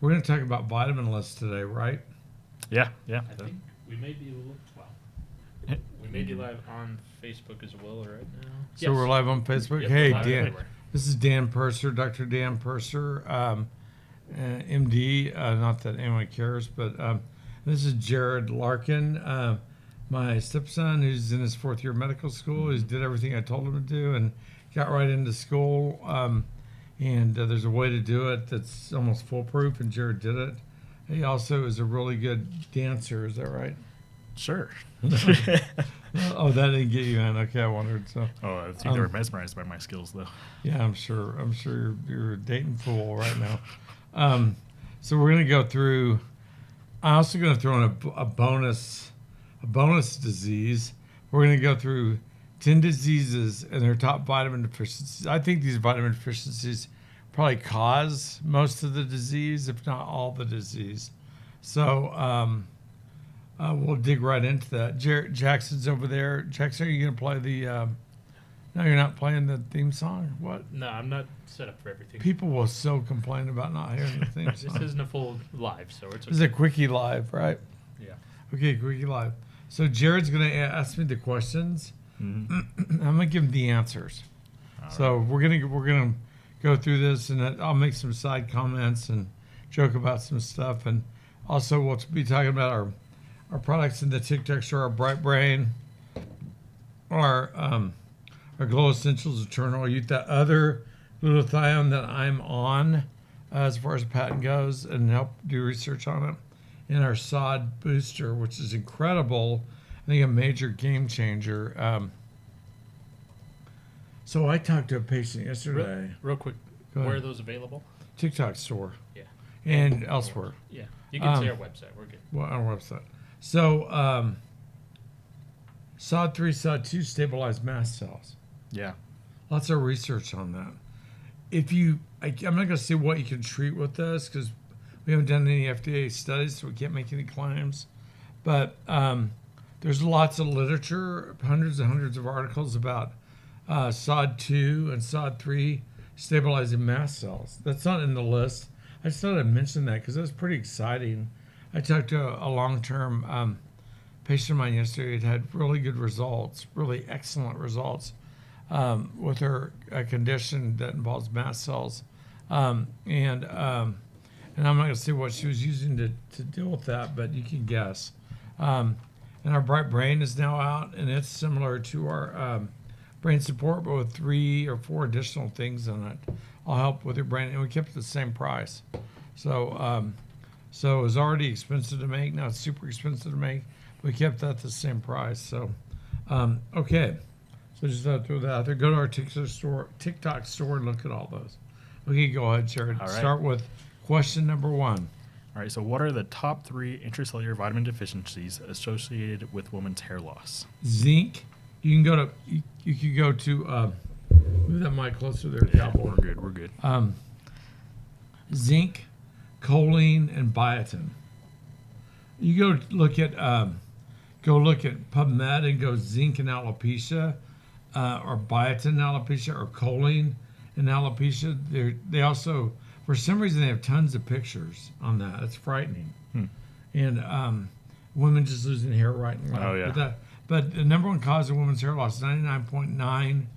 we're going to talk about vitamin lists today, right? Yeah. I think we may be we may be live on Facebook as well right now. So we're live on Facebook. Yep, Hey, we're live Dan. everywhere. This is Dan Purser, Dr. Dan Purser, MD. Not that anyone cares, but this is Jared Larkin, my stepson, who's in his 4th year of medical school. He's did everything I told him to do and got right into school. And there's a way to do it that's almost foolproof, and Jared did it. He also is a really good dancer. Is that right? Sure. Oh, that didn't get you in. Okay, I wondered. So. Oh, I think they were mesmerized by my skills, though. Yeah, I'm sure. You're a dating fool right now. So we're gonna go through. I'm also gonna throw in a bonus disease. We're gonna go through 10 diseases and their top vitamin deficiencies. I think these vitamin deficiencies probably cause most of the disease, if not all the disease. So we'll dig right into that. Jackson's over there. Jackson, are you gonna play the? No, you're not playing the theme song? What? No, I'm not set up for everything. People will so complain about not hearing the theme This song. isn't a full live, so it's okay. This is a quickie live, right? Yeah. Okay, quickie live. So Jared's going to ask me the questions. Mm-hmm. I'm going to give him the answers. All So we're gonna go through this, and I'll make some side comments and joke about some stuff, and also we'll be talking about our products in the TikTok store, our Bright Brain, our Glow Essentials Eternal Youth, that other glutathione that I'm on as far as patent goes, and help do research on it, and our sod booster, which is incredible. I think a major game changer. So I talked to a patient yesterday. Real quick, Go ahead. where are those available? TikTok store Yeah. and elsewhere. Yeah. You can say our website. We're good. Well, on our website. So SOD3, SOD2 stabilize mast cells. Yeah. Lots of research on that. I'm not going to say what you can treat with this because we haven't done any FDA studies, so we can't make any claims. But there's lots of literature, hundreds and hundreds of articles about SOD2 and SOD3 stabilizing mast cells. That's not in the list. I just thought I'd mention that because that's pretty exciting. I talked to a long-term patient of mine yesterday that had really good results, really excellent results with her condition that involves mast cells. And I'm not going to say what she was using to deal with that, but you can guess. And our Bright Brain is now out, and it's similar to our brain support, but with 3 or 4 additional things in it. I'll help with your brain, and we kept it the same price. So it was already expensive to make. Now it's super expensive to make. We kept that the same price. So, okay. So just throw that out there. Go to our TikTok store and look at all those. Okay, go ahead, Jared. All right. Start with question number 1. All right. So, what are the top 3 intracellular vitamin deficiencies associated with women's hair loss? Zinc. You can go to. You could go to. Move that mic closer there, cowboy. We're good. Zinc, choline, and biotin. You go look at PubMed and go zinc and alopecia, or biotin and alopecia, or choline and alopecia. They also, for some reason, they have tons of pictures on that. It's frightening. And women just losing hair right and left. Oh, yeah. But the number one cause of women's hair loss, 99.9%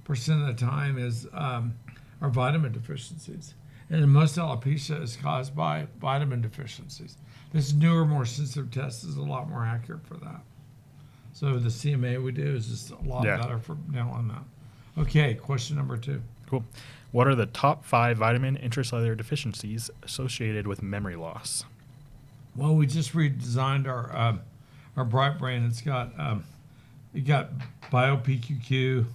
of the time, is our vitamin deficiencies. And most alopecia is caused by vitamin deficiencies. This newer, more sensitive test is a lot more accurate for that. So the CMA we do is just a lot better for nailing that. Okay, question number 2. Cool. What are the top 5 vitamin intracellular deficiencies associated with memory loss? Well, we just redesigned our Bright Brain. It's got it got bio-PQQ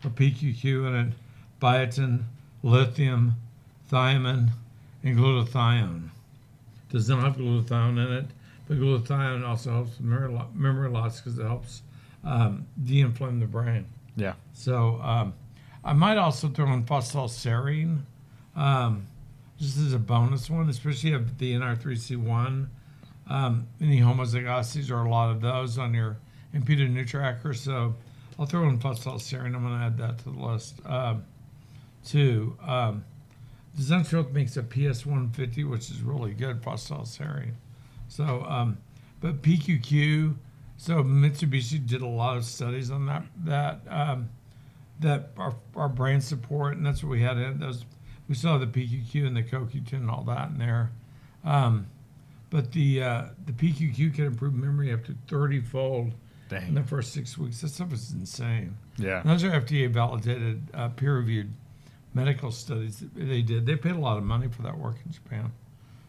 or PQQ in it, biotin, lithium, thiamine, and glutathione. Does not have glutathione in it, but glutathione also helps with memory loss because it helps de-inflame the brain. Yeah. So I might also throw in phosphatidylserine just as a bonus one, especially if the NR3C1. Any homozygosities or a lot of those on your imputed NutriAccuracy. So I'll throw in phosphatidylserine. I'm going to add that to the list too. Design Field makes a PS 150, which is really good, phosphatidylserine. So, but PQQ, so Mitsubishi did a lot of studies on that our brain support, and that's what we had in those. We saw the PQQ and the CoQ10 and all that in there. But the PQQ can improve memory up to 30-fold in the Dang. first 6 weeks. That stuff is insane. Yeah. And those are FDA validated, peer-reviewed medical studies that they did. They paid a lot of money for that work in Japan.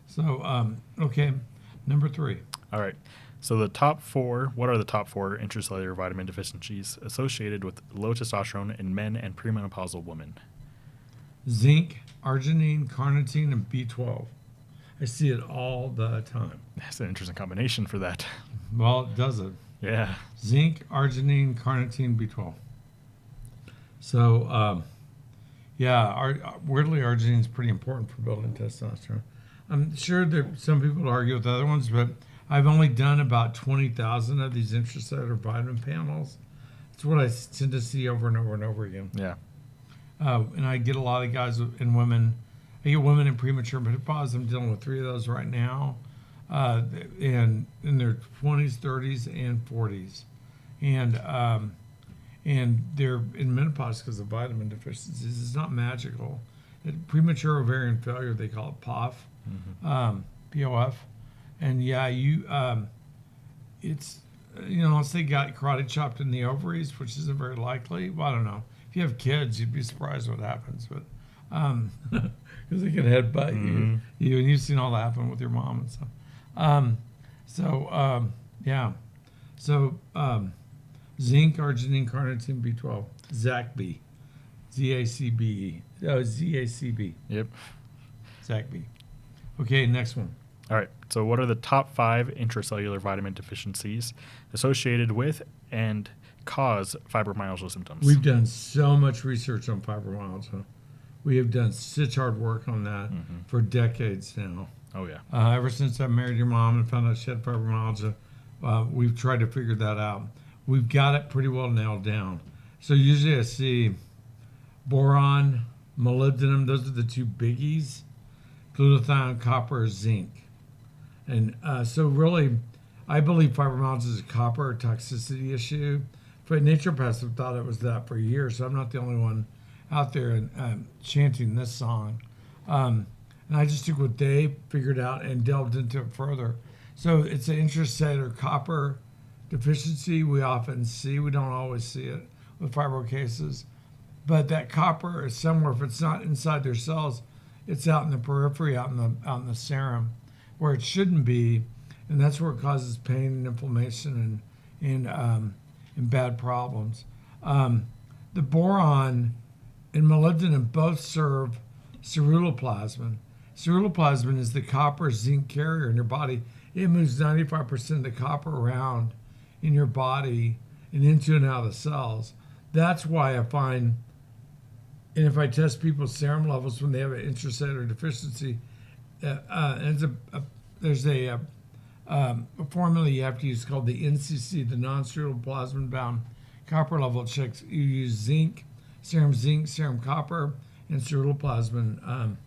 So, okay, number 3. All right. So the top 4, what are the top 4 intracellular vitamin deficiencies associated with low testosterone in men and premenopausal women? Zinc, arginine, carnitine, and B12. I see it all the time. That's an interesting combination for that. Well, it does it. Yeah. Zinc, arginine, carnitine, B12. So, weirdly, arginine is pretty important for building testosterone. I'm sure that some people argue with other ones, but I've only done about 20,000 of these intracellular vitamin panels. It's what I tend to see over and over and over again. Yeah. And I get a lot of guys and women. I get women in premature menopause. I'm dealing with 3 of those right now, and in their 20s, 30s, and 40s, and they're in menopause because of vitamin deficiencies. It's not magical. Premature ovarian failure, they call it POF, POF, and it's unless they got karate chopped in the ovaries, which isn't very likely. Well, I don't know. If you have kids, you'd be surprised what happens, but because they can headbutt you, and you've seen all that happen with your mom and stuff. Zinc, arginine, carnitine, B12, ZACB, ZACBE, ZACB, Yep. ZACB. Okay, next one. All right. So what are the top 5 intracellular vitamin deficiencies associated with and cause fibromyalgia symptoms? We've done so much research on fibromyalgia. We have done such hard work on that for decades now. Oh, yeah. Ever since I married your mom and found out she had fibromyalgia, we've tried to figure that out. We've got it pretty well nailed down. So usually I see boron, molybdenum, those are the 2 biggies, glutathione, copper, zinc. And so really, I believe fibromyalgia is a copper toxicity issue. But naturopaths have thought it was that for years, so I'm not the only one out there and chanting this song. And I just took what they figured out and delved into it further. So it's an intracellular copper deficiency we often see. We don't always see it with fibro cases. But that copper is somewhere, if it's not inside their cells, it's out in the periphery, out in the serum, where it shouldn't be. And that's where it causes pain and inflammation and bad problems. The boron and molybdenum both serve ceruloplasmin. Ceruloplasmin is the copper zinc carrier in your body. It moves 95% of the copper around in your body and into and out of the cells. That's why I find, and if I test people's serum levels when they have an intracellular deficiency, there's a formula you have to use called the NCC, the non-ceruloplasmin bound copper level checks. You use zinc, serum copper, and ceruloplasmin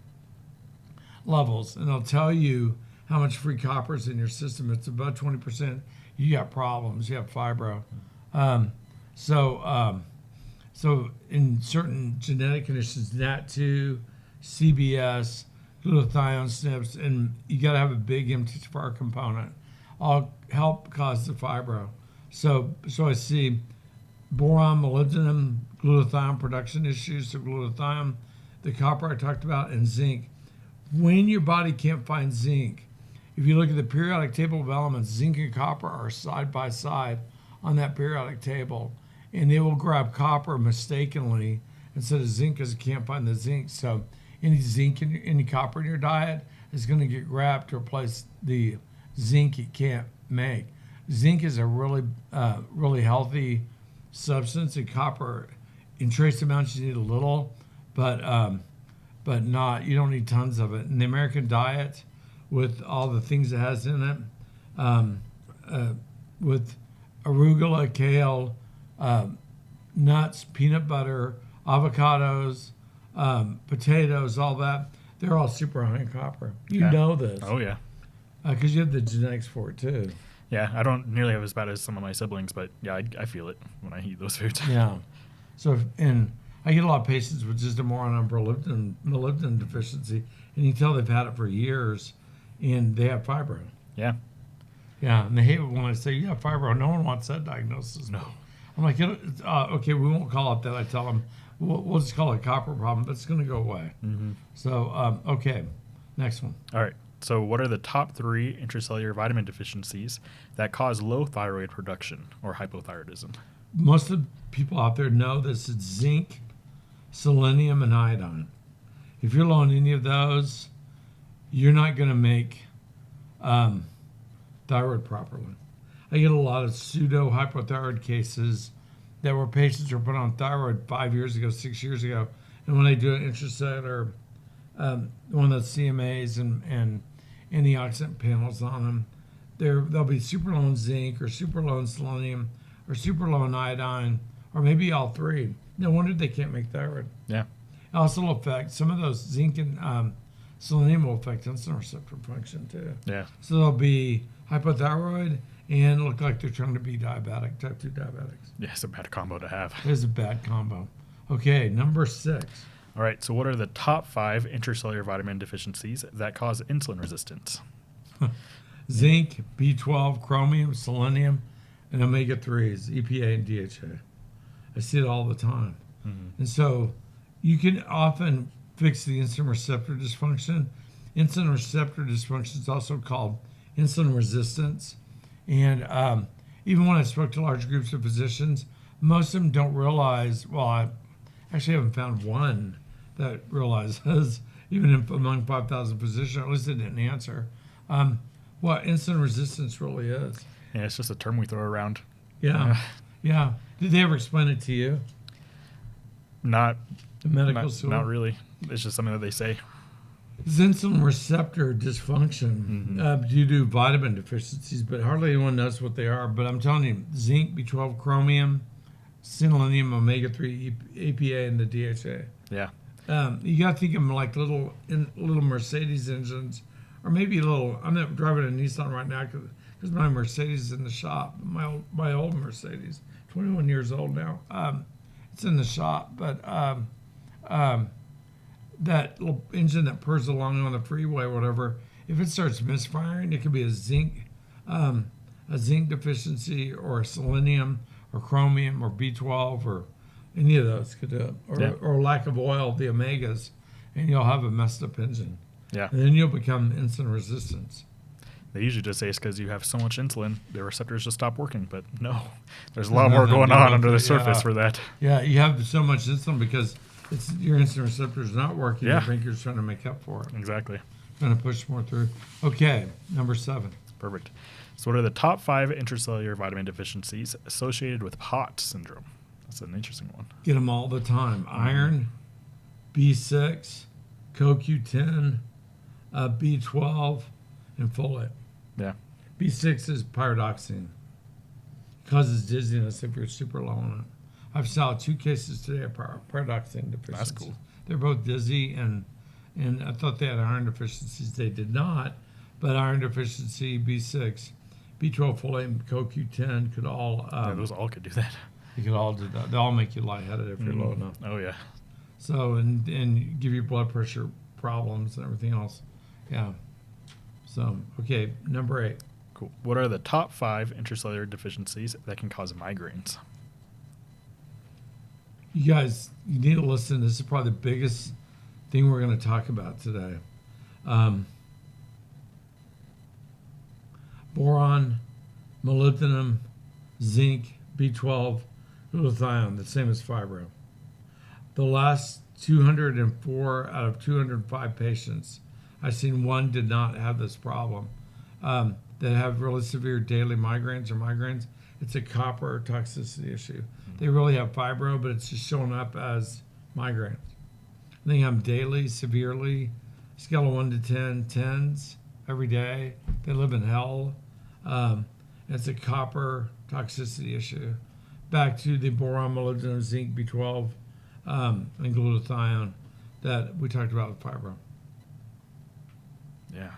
levels, and they'll tell you how much free copper is in your system. It's above 20%. You got problems. You have fibro. So in certain genetic conditions, NAT2, CBS, glutathione SNPs, and you got to have a big MTHFR component, all help cause the fibro. So I see boron, molybdenum, glutathione production issues, so glutathione, the copper I talked about, and zinc. When your body can't find zinc, if you look at the periodic table of elements, zinc and copper are side by side on that periodic table, and they will grab copper mistakenly instead of zinc because it can't find the zinc. So any zinc in any copper in your diet is going to get grabbed to replace the zinc it can't make. Zinc is a really healthy substance, and copper in trace amounts you need a little, but not, you don't need tons of it. In the American diet, with all the things it has in it, with arugula, kale, nuts, peanut butter, avocados, potatoes, all that, they're all super high in copper. You Yeah. know this Oh yeah. because you have the genetics for it too. Yeah, I don't nearly have as bad as some of my siblings, but yeah, I feel it when I eat those foods. Yeah. So, and I get a lot of patients with just a more on molybdenum deficiency, and you can tell they've had it for years, and they have fibro. Yeah. Yeah, and they hate it when I say, "You have fibro." No one wants that diagnosis. No. I'm like, okay, we won't call it that. I tell them, we'll just call it a copper problem, but it's going to go away. Mm-hmm. So, okay, next one. All right. So, what are the top 3 intracellular vitamin deficiencies that cause low thyroid production or hypothyroidism? Most of the people out there know this is zinc, selenium, and iodine. If you're low on any of those, you're not going to make thyroid properly. I get a lot of pseudo hypothyroid cases that where patients were put on thyroid 5 years ago, 6 years ago, and when they do an intracellular, one of the CMAs and antioxidant panels on them, they'll be super low in zinc or super low in selenium or super low in iodine or maybe all 3. No wonder they can't make thyroid. Yeah. It also will affect some of those zinc and selenium will affect insulin receptor function too. Yeah. So they'll be hypothyroid and look like they're trying to be diabetic, type 2 diabetics. Yeah, it's a bad combo to have. It is a bad combo. Okay, number 6. All right. So, what are the top 5 intracellular vitamin deficiencies that cause insulin resistance? Zinc, B12, chromium, selenium, and omega-3s, EPA and DHA. I see it all the time. Mm-hmm. And so you can often fix the insulin receptor dysfunction. Insulin receptor dysfunction is also called insulin resistance. And even when I spoke to large groups of physicians, most of them don't realize, well, I actually haven't found one that realizes, even among 5,000 physicians, at least they didn't answer, what insulin resistance really is. Yeah, it's just a term we throw around. Yeah. Yeah. Did they ever explain it to you? Not The medical school? Not really. It's just something that they say. It's insulin receptor dysfunction due to vitamin deficiencies, but hardly anyone knows what they are. But I'm telling you, zinc, B12, chromium, selenium, omega-3, EPA, and the DHA. Yeah. You got to think of them like little Mercedes engines, or maybe little. I'm not driving a Nissan right now because my Mercedes is in the shop. My old Mercedes, 21 years old now. It's in the shop, but that little engine that purrs along on the freeway or whatever, if it starts misfiring, it could be a zinc deficiency or a selenium or chromium or B12 or any of those could do it. Or lack of oil, the omegas, and you'll have a messed up engine. Yeah. And then you'll become insulin resistant. They usually just say it's because you have so much insulin, the receptors just stop working. But no, there's a lot more going on under the surface for that. Yeah, you have so much insulin because your insulin receptors not working. Yeah. Your pancreas trying to make up for it. Exactly. Trying to push more through. Okay, number 7. Perfect. So, what are the top 5 intracellular vitamin deficiencies associated with POTS syndrome? That's an interesting one. Get them all the time. Iron, B6, CoQ10, B12, and folate. Yeah. B6 is pyridoxine. Causes dizziness if you're super low on it. I've saw 2 cases today of pyridoxine deficiency. That's cool. They're both dizzy, and I thought they had iron deficiencies. They did not, but iron deficiency, B6, B12, folate, and CoQ10 could all. Yeah, those all could do that. They could all do that. They all make you lightheaded if you're low enough. Oh, yeah. So and give you blood pressure problems and everything else. Yeah. So okay, number 8. Cool. What are the top 5 intracellular deficiencies that can cause migraines? You guys, you need to listen. This is probably the biggest thing we're going to talk about today. Boron, molybdenum, zinc, B12, glutathione, the same as fibro. The last 204 out of 205 patients, I've seen one did not have this problem. That have really severe daily migraines or migraines. It's a copper toxicity issue. They really have fibro, but it's just showing up as migraines. They have daily, severely, scale of 1 to 10, 10s every day. They live in hell. It's a copper toxicity issue. Back to the boron, molybdenum, zinc, B12, and glutathione that we talked about with fibro. Yeah.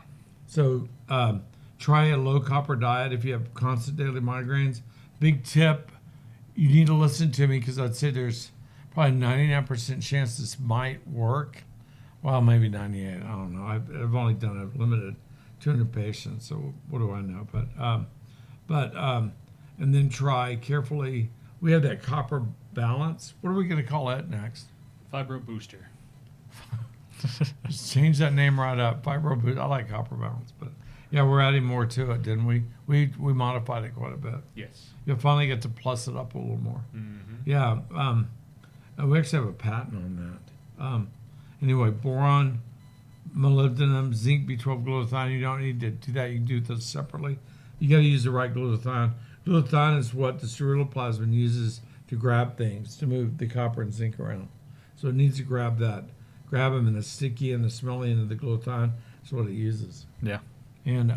So try a low copper diet if you have constant daily migraines. Big tip, you need to listen to me because I'd say there's probably 99% chance this might work. Well, maybe 98. I don't know. I've only done a limited 200 patients, so what do I know? But and then try carefully. We have that copper balance. What are we going to call that next? Fibro booster. Just change that name right up. Fibro boost. I like copper balance, but yeah, we're adding more to it, didn't we? We modified it quite a bit. Yes. You'll finally get to plus it up a little more. Mm-hmm. Yeah. We actually have a patent on that. Anyway, boron, molybdenum, zinc, B12, glutathione. You don't need to do that. You can do those separately. You got to use the right glutathione. Glutathione is what the ceruloplasmin uses to grab things, to move the copper and zinc around. So it needs to grab that. Grab them, and the sticky and the smelly end of the glutathione is what it uses. Yeah. And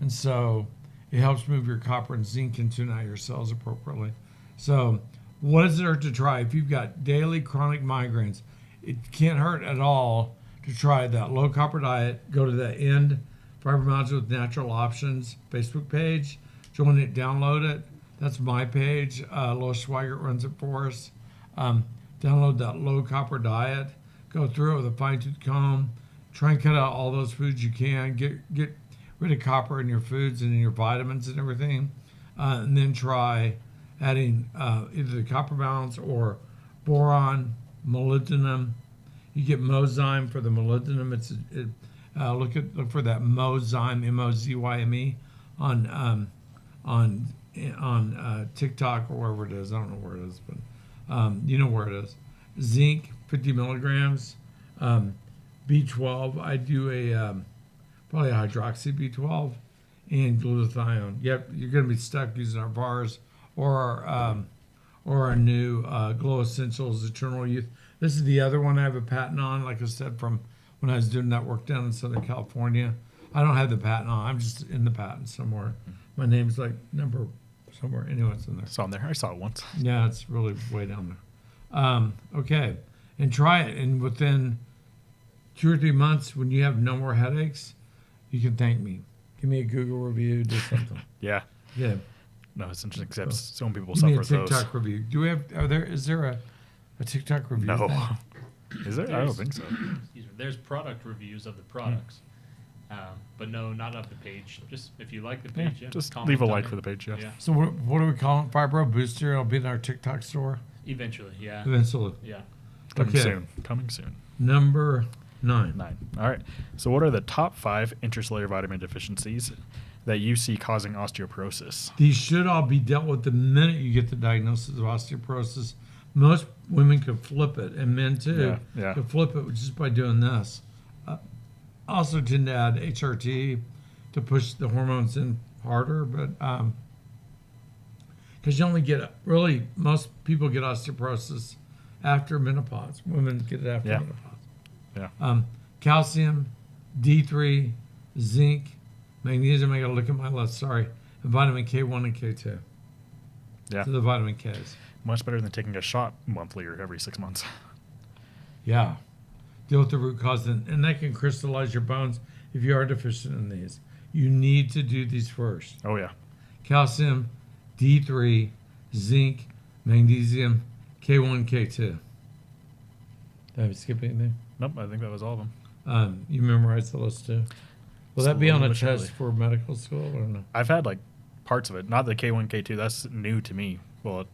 so it helps move your copper and zinc and tune out your cells appropriately. So what is there to try? If you've got daily chronic migraines, it can't hurt at all to try that low copper diet. Go to the End Fibromyalgia with Natural Options Facebook page. Join it, download it. That's my page. Lois Schweigert runs it for us. Download that low copper diet. Go through it with a fine-tooth comb. Try and cut out all those foods you can. Get rid of copper in your foods and in your vitamins and everything. And then try adding either the copper balance or boron, molybdenum. You get Mozyme for the molybdenum. Look for that Mozyme, Mozyme, on TikTok or wherever it is. I don't know where it is, but you know where it is. Zinc, 50 milligrams. B12. I do probably a hydroxy B12 and glutathione. Yep, you're going to be stuck using our bars or our new Glow Essentials Eternal Youth. This is the other one I have a patent on, like I said, from when I was doing that work down in Southern California. I don't have the patent on. I'm just in the patent somewhere. My name's like number somewhere. Anyway, it's in there. It's on there. I saw it once. Yeah, it's really way down there. Okay, and try it. And within 2 or 3 months, when you have no more headaches, you can thank me. Give me a Google review, do something. Yeah. Yeah. No, it's interesting because so many people Give me suffer a with TikTok those. review. Is there a TikTok review? No. thing? Is there? I don't think so. There's product reviews of the products, but no, not of the page. Just if you like the page, yeah, Just comment leave a on like it. for the page, yeah. Yeah, So what do we call it? Fibro Booster. It'll be in our TikTok store eventually, yeah, eventually. yeah. Coming Okay. soon. Coming soon. Number 9. 9. All right. So what are the top 5 intracellular vitamin deficiencies that you see causing osteoporosis? These should all be dealt with the minute you get the diagnosis of osteoporosis. Most women could flip it, and men too Yeah. could flip it just by doing this. Also tend to add HRT to push the hormones in harder, but because you only get most people get osteoporosis after menopause. Women get it after Yeah. menopause. Yeah. Calcium, D3, zinc, magnesium. I got to look at my list. Sorry, and vitamin K1 and K2. Yeah. So the vitamin Ks. Much better than taking a shot monthly or every 6 months. Yeah. Deal with the root cause, and that can crystallize your bones if you are deficient in these. You need to do these first. Oh, yeah. Calcium, D3, zinc, magnesium, K1, K2. Did I skip anything? Nope, I think that was all of them. You memorized the list too? Will that be on a Slowly but test for medical school or no? I've had like parts of it. Not the K1, K2. That's new to me. Well,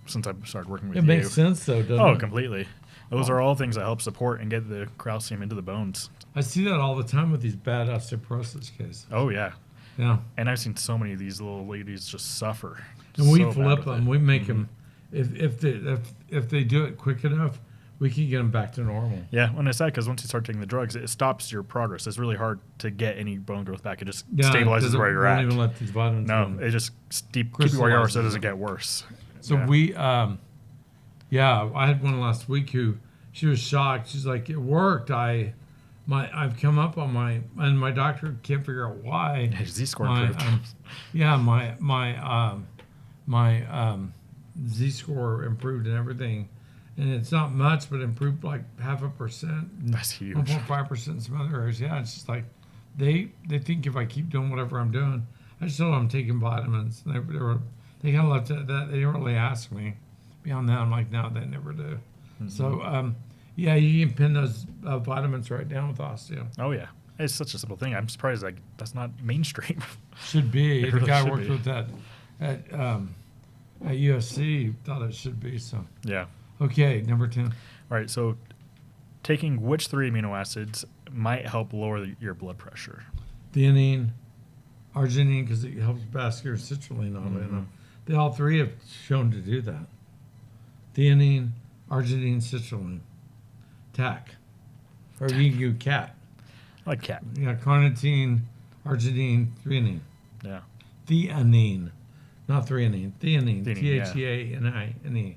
since I started working with It you. makes sense though, doesn't Oh, it? completely. Those are all things that help support and get the calcium into the bones. I see that all the time with these bad osteoporosis cases. Oh, yeah. Yeah. And I've seen so many of these little ladies just suffer. And we so bad flip with them. it. We make them. If they do it quick enough, we can get them back to normal. Yeah, when it's sad because once you start taking the drugs, it stops your progress. It's really hard to get any bone growth back. It just Yeah, 'cause stabilizes it where you're won't at. even let these vitamins No, in. it just keep you where you are so it Crystallizes doesn't it. get worse. So Yeah. I had one last week who she was shocked. She's like, it worked. I've come up on and my doctor can't figure out why. His Z-score My, improved. my Z-score improved and everything, and it's not much, but improved like 0.5%, That's huge. 1.5% in some other areas. Yeah, it's just like they think if I keep doing whatever I'm doing, I just told them I'm taking vitamins. And they kind of left it at that. They didn't really ask me. Beyond that, I'm like, no, they never do. So, yeah, you can pin those vitamins right down with osteo. Oh yeah, it's such a simple thing. I'm surprised like that's not mainstream. Should be. It The really guy should worked be. with that at USC thought it should be. So, Yeah. okay, number 10. All right. So, taking which 3 amino acids might help lower your blood pressure? Theanine, arginine, because it helps vascular citrulline, oddly enough. They all three have shown to do that. Theanine, arginine, citrulline. TAC. Or you can do CAT. I like cat. Yeah, carnitine, arginine, threonine. Yeah. Theanine. Not threonine. Theanine. Theanine, yeah. Theanine.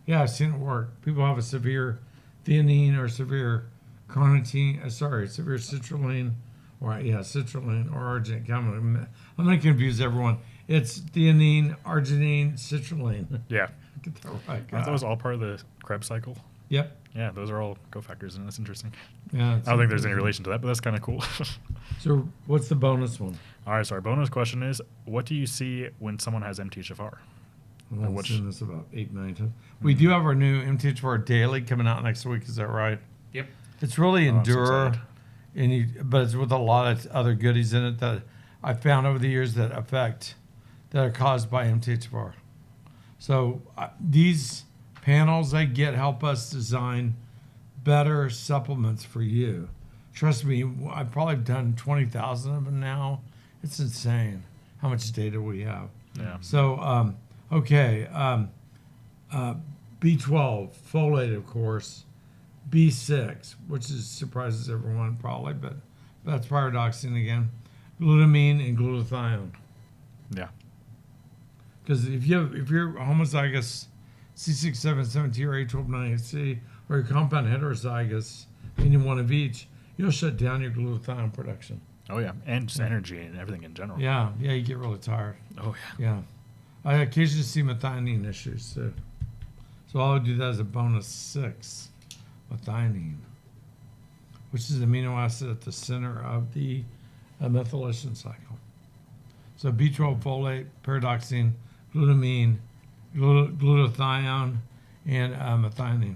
Yeah, I've seen it work. People have a severe theanine or severe carnitine, severe citrulline, citrulline or arginine. I'm going to confuse everyone. It's theanine, arginine, citrulline. Yeah. Get that right. Aren't those all part of the Krebs cycle? Yep. Yeah, those are all cofactors, and that's interesting. Yeah. I don't think there's any relation to that, but that's kind of cool. So, what's the bonus one? All right, so our bonus question is, what do you see when someone has MTHFR? I've Which- seen this about 8-9 times. We do have our new MTHFR Daily coming out next week. Is that right? Yep. It's really Oh, I'm so Endure, excited. but it's with a lot of other goodies in it that I found over the years that are caused by MTHFR. So these panels I get help us design better supplements for you. Trust me, I've probably done 20,000 of them now. It's insane how much data we have. Yeah. So, B12, folate, of course, B6, which surprises everyone probably, but that's pyridoxine again, glutamine and glutathione. Yeah. Because if you're homozygous C677T or A1298C or you're compound heterozygous, meaning one of each, you'll shut down your glutathione production. Oh, yeah. And just energy and everything in general. Yeah, you get really tired. Oh, yeah. Yeah. I occasionally see methionine issues too. So I would do that as a bonus 6, methionine, which is an amino acid at the center of the methylation cycle. So B12 folate, pyridoxine, glutamine, glutathione, and methionine.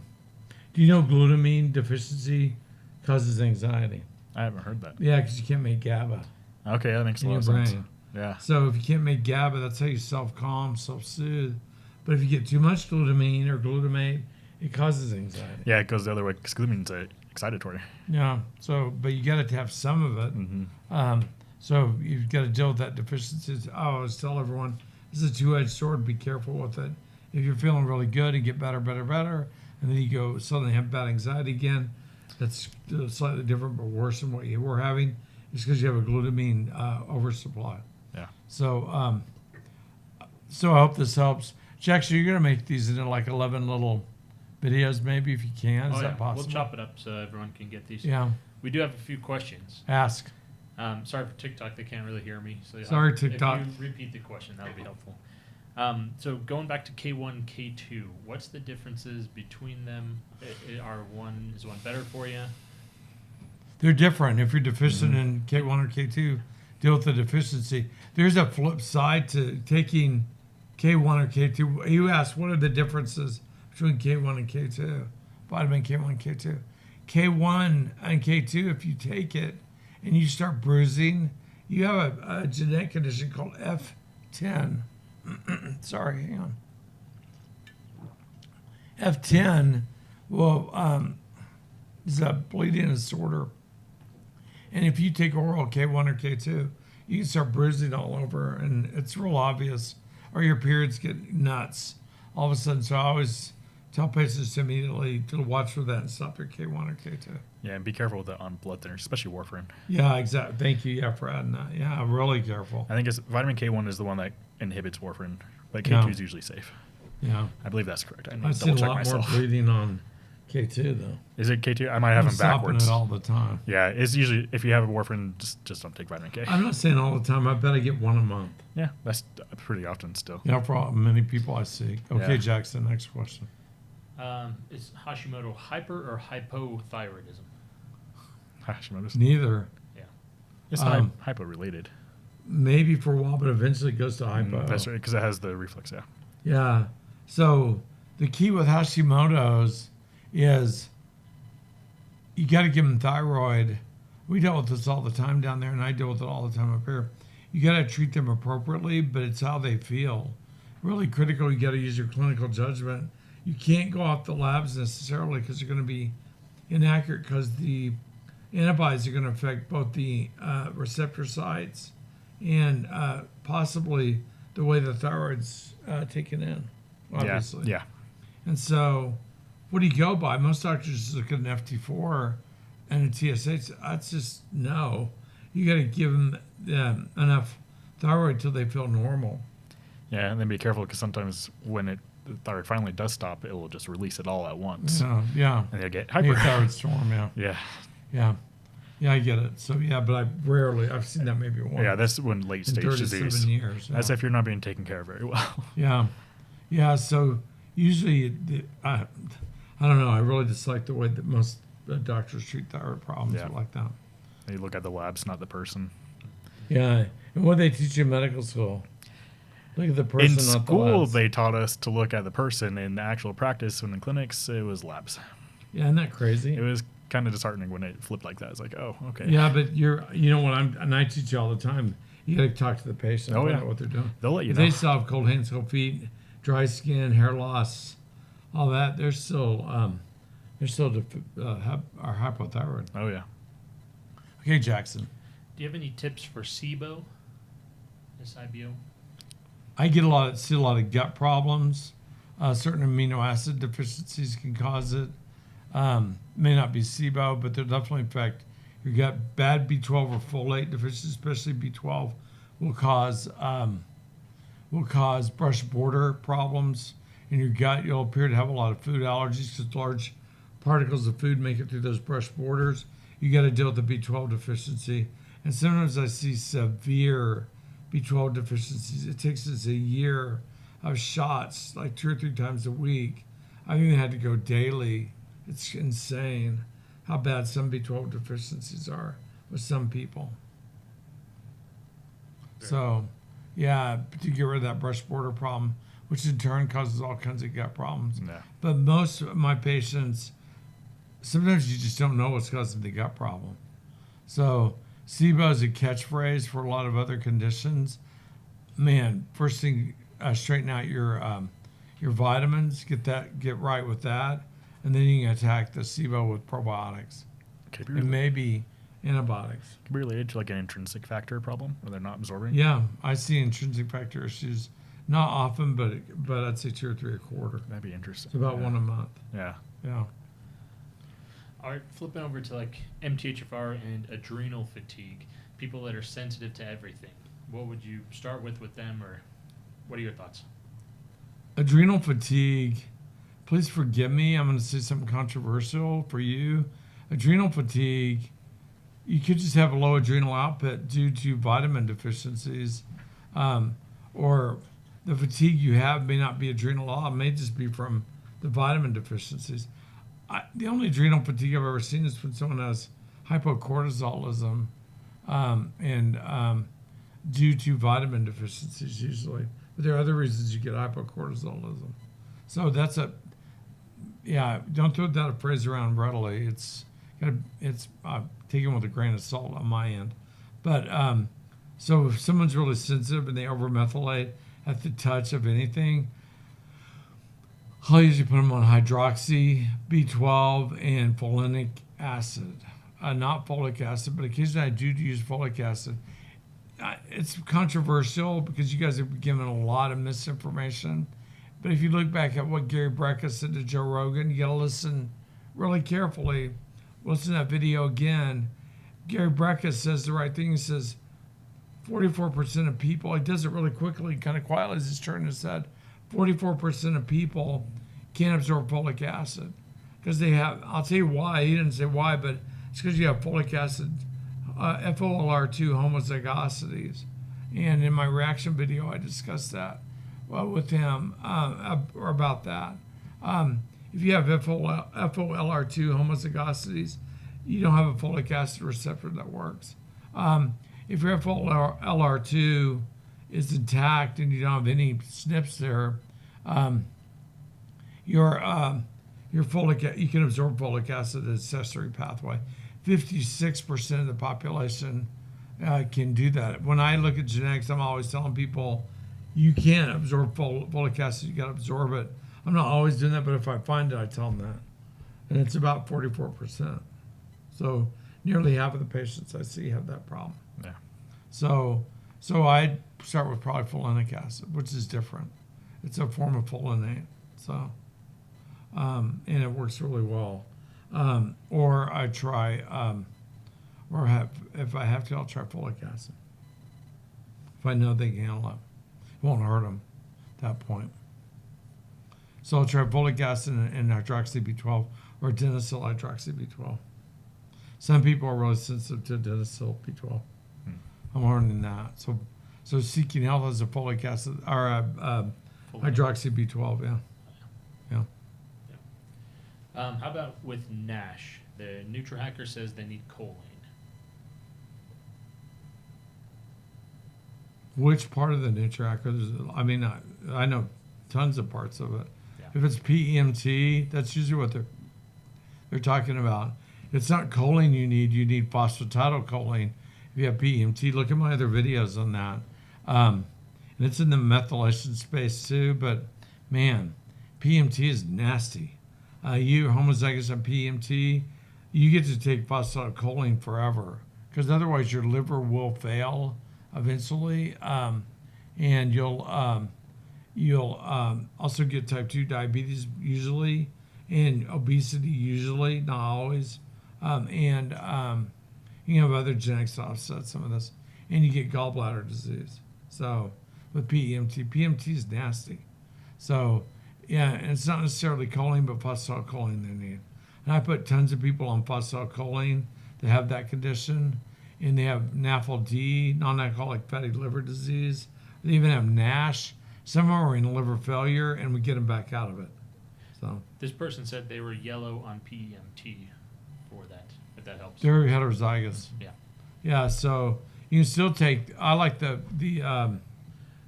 Do you know glutamine deficiency causes anxiety? I haven't heard that. Yeah, because you can't make GABA Okay, that makes a in lot your of sense. brain. Yeah. So if you can't make GABA, that's how you self-calm, self-soothe. But if you get too much glutamine or glutamate, it causes anxiety. Yeah, it goes the other way because glutamine's excitatory. Yeah. So, but you got to have some of it. Mm-hmm. So you've got to deal with that deficiency. I always tell everyone, this is a two-edged sword. Be careful with it. If you're feeling really good and get better, and then you go suddenly have bad anxiety again, that's slightly different but worse than what you were having. It's because you have a glutamine oversupply. Yeah. So, I hope this helps. Jackson, you're going to make these into like 11 little videos, maybe, if you can. Is that possible? We'll chop it up so everyone can get these. Yeah. We do have a few questions. Ask. Sorry for TikTok, they can't really hear me. So Sorry, TikTok. If you repeat the question, that would be helpful. So going back to K1, K2, what's the differences between them? Is one better for you? They're different. If you're deficient in K1 or K2, deal with the deficiency. There's a flip side to taking K1 or K2. You asked, what are the differences between K1 and K2? Vitamin K1 and K2. K1 and K2, if you take it and you start bruising, you have a genetic condition called F10. Sorry, hang on. F10 is a bleeding disorder. And if you take oral K1 or K2, you can start bruising all over, and it's real obvious. Or your periods get nuts all of a sudden. So I always tell patients immediately to watch for that and stop their K1 or K2. Yeah, and be careful with it on blood thinners, especially warfarin. Yeah, exactly. Thank you, for adding that. Yeah, I'm really careful. I think vitamin K1 is the one that inhibits warfarin, but K2 is usually safe. Yeah. I believe that's correct. I need I've to seen double a check lot more myself. bleeding on K2, though. Is it K2? I might have I'm them stopping backwards. it all the time. Yeah, it's usually, if you have a warfarin, just don't take vitamin K. I'm not saying all the time. I bet I get one a month. Yeah, that's pretty often still. For many people I see. Okay, Yeah. Jackson, next question. Is Hashimoto hyper or hypothyroidism? Hashimoto's. Neither. Yeah. It's not hypo related. Maybe for a while, but eventually it goes to hypo. That's right, because it has the reflex. Yeah. Yeah. So the key with Hashimoto's is you got to give them thyroid. We deal with this all the time down there, and I deal with it all the time up here. You got to treat them appropriately, but it's how they feel. Really critical. You got to use your clinical judgment. You can't go off the labs necessarily because they're going to be inaccurate because the antibodies are going to affect both the receptor sites and possibly the way the thyroid's taken in, obviously. Yeah. And so, what do you go by? Most doctors just look at an FT4 and a TSH. That's just no. You got to give them enough thyroid till they feel normal. Yeah, and then be careful because sometimes when the thyroid finally does stop, it will just release it all at once. Yeah. And they'll get Maybe hyper. thyroid storm. Yeah. Yeah. Yeah. Yeah, I get it. So yeah, but I've seen that maybe once. Yeah, that's when late in stage 37 disease. years. That's if you're not being taken care of very well. Yeah. Yeah. So usually, I don't know. I really dislike the way that most doctors treat thyroid problems like that. You look at the labs, not the person. Yeah. And what they teach you in medical school? Look at the person, In not the school, labs. they taught us to look at the person. In the actual practice, when in clinics, it was labs. Yeah, isn't that crazy? It was kind of disheartening when it flipped like that. It's like, oh, okay. Yeah, but you know what? And I teach you all the time. You got to talk to the patient. Oh, Find yeah. out what they're doing. They'll let you If know. they still have cold hands, cold feet, dry skin, hair loss, all that, they're still are hypothyroid. Oh, yeah. Okay, Jackson. Do you have any tips for SIBO? SIBO? I see a lot of gut problems. Certain amino acid deficiencies can cause it. May not be SIBO, but they'll definitely affect your gut. Bad B12 or folate deficiency, especially B12, will cause brush border problems in your gut. You'll appear to have a lot of food allergies because large particles of food make it through those brush borders. You got to deal with the B12 deficiency. And sometimes I see severe B12 deficiencies. It takes us a year of shots, like 2 or 3 times a week. I think they had to go daily. It's insane how bad some B12 deficiencies are with some people. So, yeah, to get rid of that brush border problem, which in turn causes all kinds of gut problems. Yeah. But most of my patients, sometimes you just don't know what's causing the gut problem. So SIBO is a catchphrase for a lot of other conditions. Man, first thing, straighten out your vitamins, get right with that, and then you can attack the SIBO with probiotics Could be, and maybe antibiotics. could be related to like an intrinsic factor problem where they're not absorbing. Yeah, I see intrinsic factor issues, not often, but I'd say 2 or 3 a quarter. That'd be interesting. It's about yeah. 1 a month. Yeah. Yeah. All right, flipping over to like MTHFR and adrenal fatigue, people that are sensitive to everything. What would you start with them, or what are your thoughts? Adrenal fatigue, please forgive me. I'm going to say something controversial for you. Adrenal fatigue, you could just have a low adrenal output due to vitamin deficiencies, or the fatigue you have may not be adrenal at all. It may just be from the vitamin deficiencies. The only adrenal fatigue I've ever seen is when someone has hypocortisolism and due to vitamin deficiencies usually. But there are other reasons you get hypocortisolism. So don't throw that phrase around readily. It's taken with a grain of salt on my end. But so if someone's really sensitive and they overmethylate at the touch of anything, I'll usually put them on hydroxy, B12, and folinic acid. Not folic acid, but occasionally I do use folic acid. It's controversial because you guys have been given a lot of misinformation. But if you look back at what Gary Brecka said to Joe Rogan, you got to listen really carefully. Listen to that video again. Gary Brecka says the right thing. He says 44% of people, he does it really quickly, kind of quietly as he's turning his head. 44% of people can't absorb folic acid because they have, I'll tell you why, he didn't say why, but it's because you have folic acid, FOLR2 homozygosities. And in my reaction video, I discussed that with him or about that. If you have FOLR2 homozygosities, you don't have a folic acid receptor that works. If your FLR2 is intact and you don't have any SNPs there, um, your you can absorb folic acid as accessory pathway. 56% of the population can do that. When I look at genetics, I'm always telling people you can't absorb folic acid, you got to absorb it. I'm not always doing that, but if I find it, I tell them that. And it's about 44%. So nearly half of the patients I see have that problem. Yeah. So I start with probably folinic acid, which is different. It's a form of folinate. So, and it works really well. Or I try, if I have to, I'll try folic acid. If I know they can handle it, it won't hurt them at that point. So I'll try folic acid and hydroxy B12 or adenylyl hydroxy B12. Some people are really sensitive to adenylyl B12. I'm learning that. So Seeking Health has a folic acid or hydroxy B12. Yeah. How about with NASH? The NutriHacker says they need choline. Which part of the NutriHacker? I know tons of parts of it. Yeah. If it's PEMT, that's usually what they're talking about. It's not choline you need phosphatidylcholine. If you have PEMT, look at my other videos on that. And it's in the methylation space too, but man, PEMT is nasty. You homozygous on PEMT, you get to take phosphatidylcholine forever because otherwise your liver will fail eventually, and you'll also get type 2 diabetes usually, and obesity usually, not always, and you have other genetics to offset some of this, and you get gallbladder disease. So with PEMT is nasty. So yeah, and it's not necessarily choline, but phosphatidylcholine they need. And I put tons of people on phosphatidylcholine that have that condition, and they have NAFLD, non-alcoholic fatty liver disease. They even have NASH. Some of them are in liver failure, and we get them back out of it. So This person said they were yellow on PEMT for that, if that helps. they're heterozygous. Yeah. Yeah, so you can still take. I like the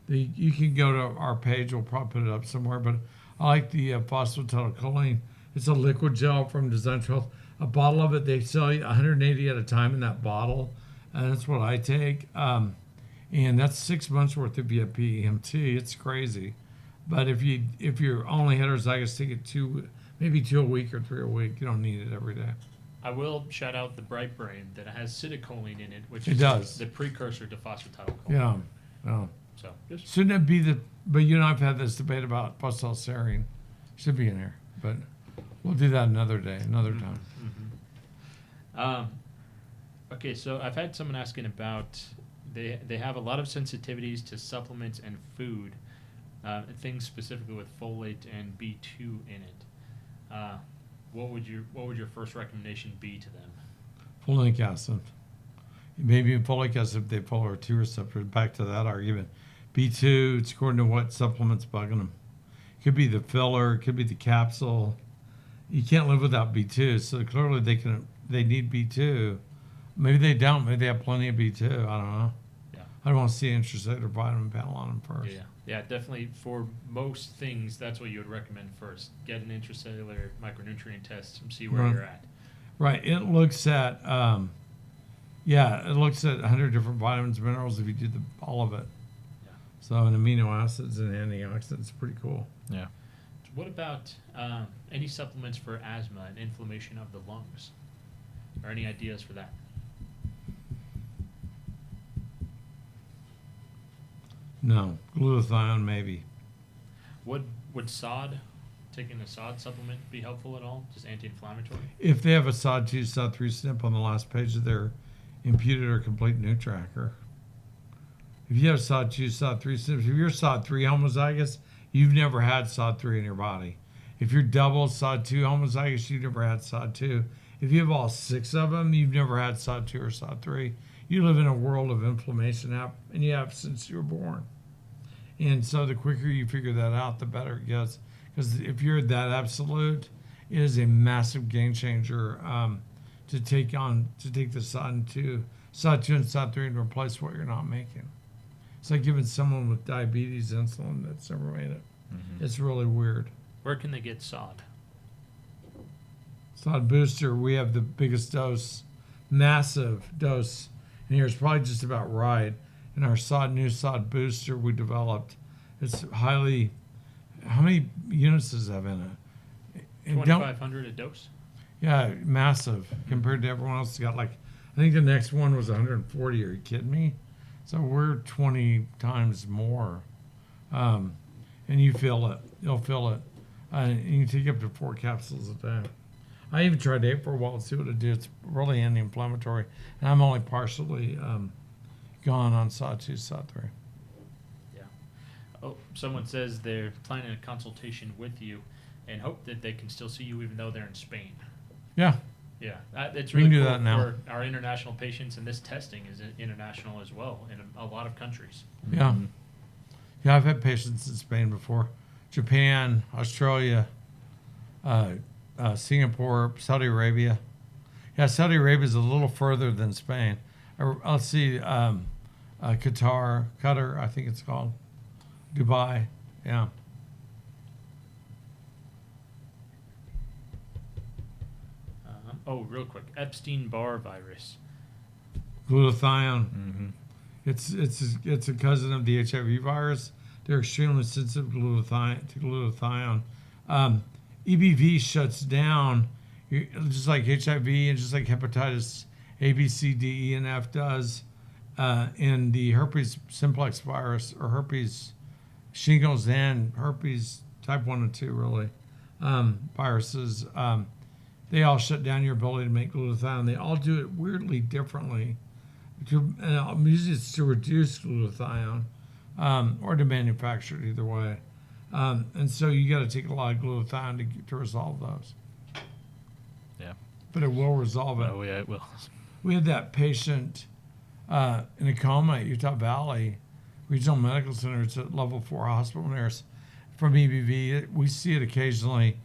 you can go to our page. We'll probably put it up somewhere, but I like the phosphatidylcholine. It's a liquid gel from Design Health. A bottle of it, they sell you 180 at a time in that bottle, and that's what I take. And that's 6 months worth of your PEMT. It's crazy, but if you're only heterozygous, take it maybe 2 a week or 3 a week. You don't need it every day. I will shout out the Bright Brain that has citicoline in it, which It is does. the precursor to phosphatidylcholine. Yeah. So just Shouldn't it be but you and I have had this debate about phosphatidylserine. Should be in here, but we'll do that another day, another time. Okay, so I've had someone asking about they have a lot of sensitivities to supplements and food, things specifically with folate and B2 in it. What would your first recommendation be to them? Folinic acid. Maybe folic acid if they follow T receptors. Back to that argument. B2, it's according to what supplements bugging them. It could be the filler, it could be the capsule. You can't live without B2, so clearly they need B2. Maybe they don't. Maybe they have plenty of B2. I don't know. Yeah. I don't want to see an intracellular vitamin panel on them first. Yeah, definitely. For most things, that's what you would recommend first. Get an intracellular micronutrient test and see where Right. you're at. Right. It looks at, it looks at 100 different vitamins, minerals if you do all of it. Yeah. So, and amino acids and antioxidants, it's pretty cool. Yeah. What about any supplements for asthma and inflammation of the lungs? Or any ideas for that? No. Glutathione, maybe. Would taking a SOD supplement be helpful at all? Just anti-inflammatory? If they have a SOD2, SOD3 SNP on the last page of their imputed or complete NutriHacker. If you have SOD2, SOD3 SNPs, if you're SOD3 homozygous, you've never had SOD3 in your body. If you're double SOD2 homozygous, you've never had SOD2. If you have all 6 of them, you've never had SOD2 or SOD3. You live in a world of inflammation, and you have since you were born. And so the quicker you figure that out, the better it gets. Because if you're that absolute, it is a massive game changer to take the SOD2, SOD2 and SOD3 and replace what you're not making. It's like giving someone with diabetes insulin that's never made it. It's really weird. Where can they get sod? SOD booster, we have the biggest dose, massive dose. And here's probably just about right. In our new SOD booster we developed, it's highly, how many units does it have in it? And don't- 2,500 a dose. Yeah, massive compared to everyone else. Got like, I think the next one was 140. Are you kidding me? So we're 20 times more, and you feel it. You'll feel it, and you can take up to 4 capsules a day. I even tried 8 for a while to see what it did. It's really anti-inflammatory, and I'm only partially gone on SOD2, SOD3. Yeah. Oh, someone says they're planning a consultation with you and hope that they can still see you even though they're in Spain. Yeah, Yeah, it's We really can do cool that now. for our international patients, and this testing is international as well in a lot of countries. yeah, yeah. I've had patients in Spain before, Japan, Australia, Singapore, Saudi Arabia. Yeah, Saudi Arabia is a little further than Spain. Let's see, Qatar, I think it's called, Dubai. Yeah, Oh, real quick, Epstein-Barr virus. glutathione. It's a cousin of the HIV virus. They're extremely sensitive to glutathione. EBV shuts down, just like HIV and just like hepatitis A, B, C, D, E, and F does. In the herpes simplex virus or herpes shingles and herpes type 1 and 2 really viruses, they all shut down your ability to make glutathione. They all do it weirdly differently. Usually it's to reduce glutathione or to manufacture it, either way. And so you got to take a lot of glutathione to resolve those. Yeah. But it will resolve it. Oh, yeah, it will. We had that patient in a coma at Utah Valley Regional Medical Center. It's a level 4 hospital nurse from EBV. We see it occasionally,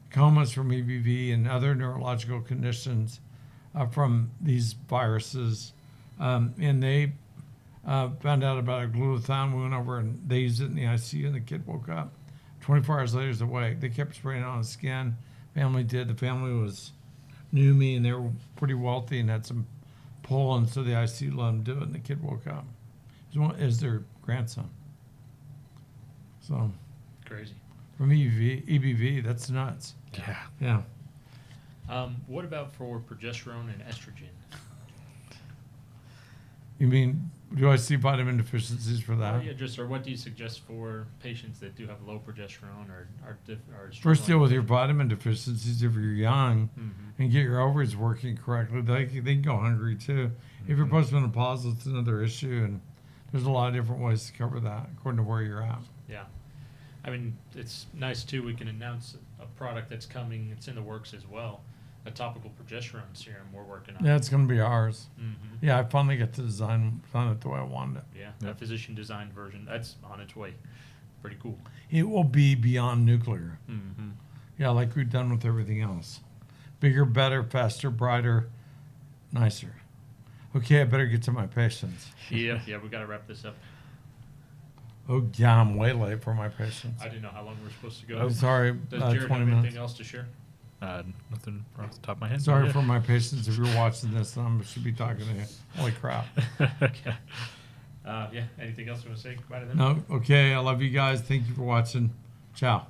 comas from EBV and other neurological conditions from these viruses. And they found out about a glutathione. We went over and they used it in the ICU, and the kid woke up. 24 hours later, he's awake. They kept spraying it on his skin. Family did. The family knew me, and they were pretty wealthy and had some pull, and so the ICU let him do it, and the kid woke up. Is their grandson. So Crazy. from EBV, that's nuts. Yeah. Yeah. What about for progesterone and estrogen? You mean, do I see vitamin deficiencies for that? Or what do you suggest for patients that do have low progesterone or First, deal with your vitamin deficiencies if you're young, Mm-hmm. and get your ovaries working correctly. They can go hungry too. If you're postmenopausal, it's another issue, and there's a lot of different ways to cover that according to where you're at. Yeah. I mean, it's nice too. We can announce a product that's coming. It's in the works as well. A topical progesterone serum we're working on. Yeah, it's going to be ours. Mm-hmm. Yeah, I finally got to design it the way I wanted it. Yeah, a physician designed version. That's on its way. Pretty cool. It will be beyond nuclear. Mm-hmm. Yeah, like we've done with everything else. Bigger, better, faster, brighter, nicer. Okay, I better get to my patients. Yeah, we got to wrap this up. Oh, yeah, I'm way late for my patients. I didn't know how long we're supposed to go. I'm sorry, Does Jared 20 have minutes. anything else to share? Nothing off the top of my head. Sorry Yeah. for my patients. If you're watching this, I should be talking to you. Holy crap. Okay. Yeah. Anything else you want to say? Goodbye to them? No, okay, I love you guys. Thank you for watching. Ciao.